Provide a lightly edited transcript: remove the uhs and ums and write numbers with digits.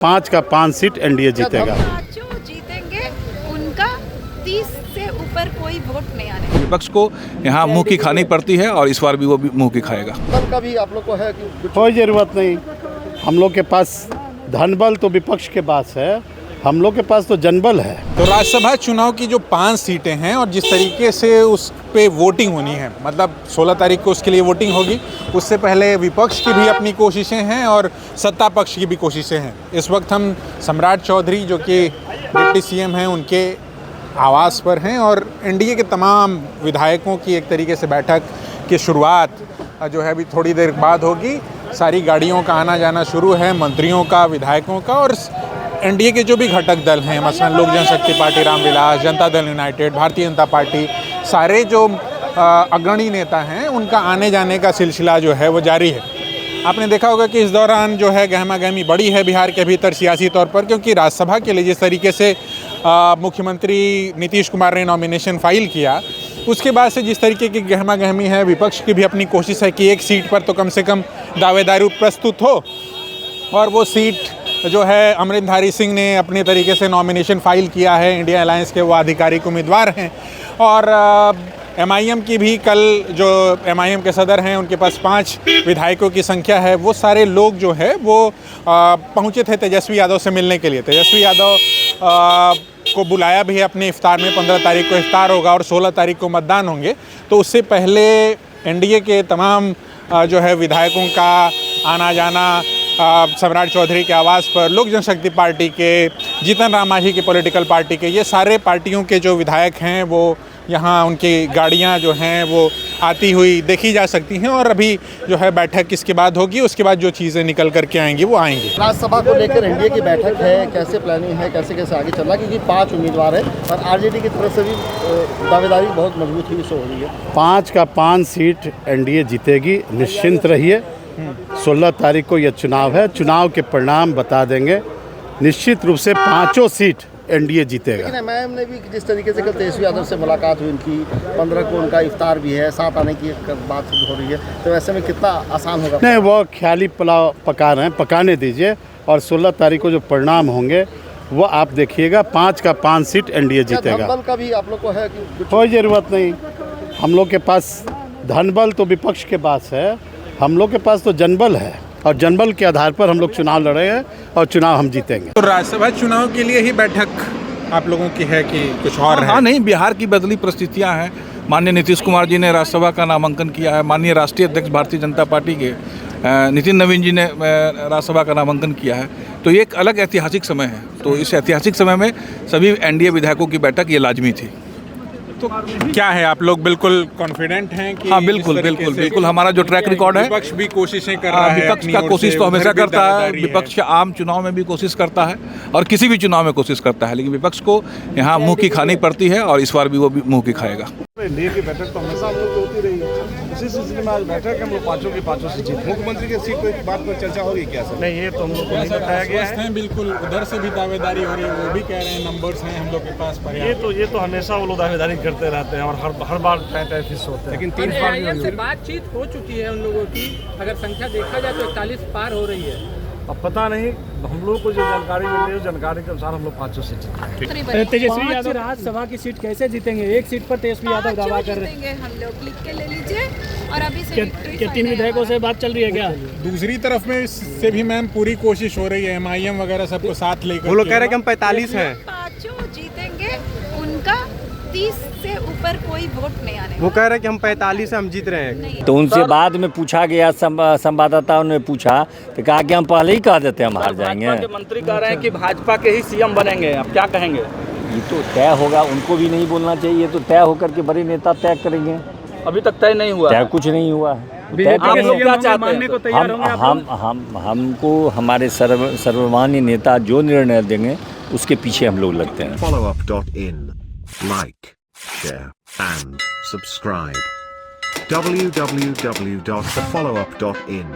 5 का 5 seat NDA जीतेगा। जो जीतेंगे उनका 30 से ऊपर कोई वोट नहीं आने। विपक्ष को यहाँ मुंह की खानी पड़ती है और इस बार भी वो भी मुंह की खाएगा। बल का भी आप लोग को है कि कोई ज़रूरत नहीं, हम लोग के पास धनबल तो विपक्ष के पास है, हम लोग के पास तो जनबल है। तो राज्यसभा चुनाव की जो 5 सीटें हैं और जिस तरीके से उस पे वोटिंग होनी है, मतलब 16 तारीख को उसके लिए वोटिंग होगी, उससे पहले विपक्ष की भी अपनी कोशिशें हैं और सत्ता पक्ष की भी कोशिशें हैं। इस वक्त हम सम्राट चौधरी जो कि डिप्टी सीएम हैं उनके आवास पर हैं और एनडीए के तमाम विधायकों की एक तरीके से बैठक की शुरुआत जो है अभी थोड़ी देर बाद होगी। सारी गाड़ियों का आना जाना शुरू है, मंत्रियों का, विधायकों का, और एनडीए के जो भी घटक दल हैं, मसलन लोक जनशक्ति party Ramvilas, Janata Dal United, Bharatiya Janata party, सारे जो अग्रणी नेता हैं उनका आने जाने का सिलसिला जो है वो जारी है। आपने देखा होगा कि इस दौरान जो है गहमा गहमी बड़ी है बिहार के भीतर सियासी तौर पर, क्योंकि राज्यसभा के लिए जिस तरीके से मुख्यमंत्री नीतीश कुमार ने नॉमिनेशन फाइल किया, उसके बाद से जिस तरीके की गहमा गहमी है, विपक्ष की भी अपनी कोशिश है कि एक सीट पर तो कम से कम दावेदारी प्रस्तुत हो, और वो सीट जो है अमृतधारी सिंह ने अपने तरीके से नॉमिनेशन फाइल किया है, इंडिया अलायंस के वो आधिकारिक उम्मीदवार हैं। और एमआईएम की भी कल जो एमआईएम के सदर हैं उनके पास 5 विधायकों की संख्या है, वो सारे लोग जो है वो पहुंचे थे तेजस्वी यादव से मिलने के लिए। तेजस्वी यादव को बुलाया भी है अपने इफ्तार में, 15 तारीख को इफ्तार होगा और 16 तारीख को मतदान होंगे। तो उससे पहले एनडीए के तमाम जो है विधायकों का आना जाना सम्राट चौधरी के आवास पर, लोक जनशक्ति पार्टी के, जीतन राम मांझी की पॉलिटिकल पार्टी के, ये सारे पार्टियों के जो विधायक हैं वो यहाँ उनकी गाड़ियाँ जो हैं वो आती हुई देखी जा सकती हैं। और अभी जो है बैठक इसके बाद होगी, उसके बाद जो चीज़ें निकल करके आएंगी वो आएंगी। राज्यसभा को लेकर एनडीए की बैठक है, कैसे प्लानिंग है, कैसे कैसे आगे चल रहा है, क्योंकि 5 उम्मीदवार है और आरजेडी की तरफ से भी दावेदारी बहुत मजबूत हुई हो रही है। 5 का 5 सीट एनडीए जीतेगी, निश्चिंत रहिए। 16 तारीख को यह चुनाव है, चुनाव के परिणाम बता देंगे। निश्चित रूप से 5 सीट एनडीए जीतेगा। लेकिन एमआईएम ने भी जिस तरीके से कल तेजस्वी यादव से मुलाकात हुई उनकी, 15 को उनका इफ्तार भी है, साथ आने की बात हो रही है, तो ऐसे में कितना आसान होगा? नहीं, वो ख्याली पुलाव पका रहे हैं, पकाने दीजिए, और 16 तारीख को जो परिणाम होंगे वो आप देखिएगा। 5 का 5 सीट एनडीए जीतेगा। धनबल का भी आप लोग को है कि कोई ज़रूरत नहीं, हम लोग के पास धनबल तो विपक्ष के पास है, हम लोग के पास तो जनबल है, और जनबल के आधार पर हम लोग चुनाव लड़े हैं और चुनाव हम जीतेंगे। तो राज्यसभा चुनाव के लिए ही बैठक आप लोगों की है कि कुछ और है? हाँ, नहीं, बिहार की बदली परिस्थितियाँ हैं। माननीय नीतीश कुमार जी ने राज्यसभा का नामांकन किया है, माननीय राष्ट्रीय अध्यक्ष भारतीय जनता पार्टी के नितिन नवीन जी ने राज्यसभा का नामांकन किया है। तो ये एक अलग ऐतिहासिक समय है, तो इस ऐतिहासिक समय में सभी एनडीए विधायकों की बैठक ये लाजमी थी। तो क्या है, आप लोग बिल्कुल कॉन्फिडेंट हैं कि? हाँ, बिल्कुल हमारा जो ट्रैक रिकॉर्ड है, विपक्ष भी कोशिशें कर रहा है, विपक्ष का कोशिश तो हमेशा करता है, विपक्ष आम चुनाव में भी कोशिश करता है और किसी भी चुनाव में कोशिश करता है, लेकिन विपक्ष को यहाँ मुंह की खानी पड़ती है और इस बार भी वो भी मुंह की खाएगा। एनडीए की बैठक तो हमेशा हम लोग होती रही है, उसी सिलसिले में आज बैठक है, हम लोग 5 की 5 सीट जीते। मुख्यमंत्री की सीट पर बात पर चर्चा होगी क्या सर? नहीं, ये तो हम लोग को नहीं बताया गया है। बिल्कुल उधर से भी दावेदारी हो रही है, वो भी कह रहे हैं नंबर्स हैं हम लोग के पास पर्याप्त। ये तो हमेशा वो लोग दावेदारी करते रहते हैं और हर बार तय फिक्स होते हैं। लेकिन 3 बार से बातचीत हो चुकी है उन लोगों की, अगर संख्या देखा जाए तो 41 पार हो रही है। अब पता नहीं, हम लोग को जो जानकारी मिल रही है, जानकारी के अनुसार हम लोग 5 सीट जीते। तेजस्वी यादव राज्यसभा की सीट कैसे जीतेंगे? एक सीट पर तेजस्वी यादव दावा कर रहे हैं। हम लोग लिख के ले लीजिए और अभी से क्या 3 विधायकों से बात चल रही है क्या? दूसरी तरफ में से भी मैम पूरी कोशिश हो रही है, एमआईएम वगैरह सबको साथ लेकर। वो लोग कह रहे हैं कि हम 45 हैं। 5 जीतेंगे, उनका 30 से ऊपर कोई वोट नहीं आने। वो कह रहे हैं कि हम 45 हम जीत रहे हैं। तो उनसे बाद में पूछा गया, संवाददाताओं ने पूछा तो कहा कि हम पहले ही कह देते हम हार जाएंगे। मंत्री कह रहे हैं कि भाजपा के ही सीएम बनेंगे, आप क्या कहेंगे? ये तो तय होगा, उनको भी नहीं बोलना चाहिए, तो तय होकर के बड़े नेता तय करेंगे। अभी तक तय नहीं हुआ, तय कुछ नहीं हुआ है। आप लोग क्या चाहते हैं? हमको हमारे सर्वमान्य नेता जो निर्णय देंगे उसके पीछे हम लोग लगते हैं। followup.in, like, share and subscribe. www.thefollowup.in